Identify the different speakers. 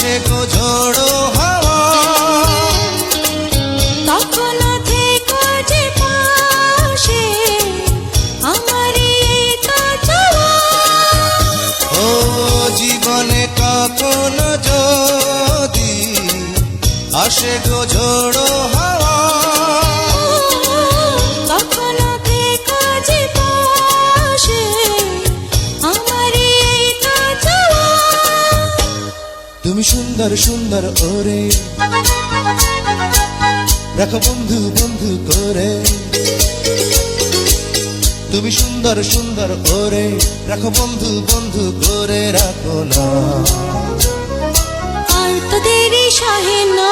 Speaker 1: আসে গো ঝোড়ো হাওয়া,
Speaker 2: কখনো থেকো যে পাশে, আমারই তো চাওয়া।
Speaker 1: ও জীবনে কখনো যদি আসে গো ঝোড়ো হাওয়া,
Speaker 2: কখনো থেকো যে পাশে, আমারই তো চাওয়া।
Speaker 1: তুমি সুন্দর সুন্দর ওরে রাখো বন্ধু বন্ধু করে, তুমি সুন্দর সুন্দর ওরে রাখো বন্ধু বন্ধু করে রাখো না।
Speaker 2: আর তো দেরি সহে না।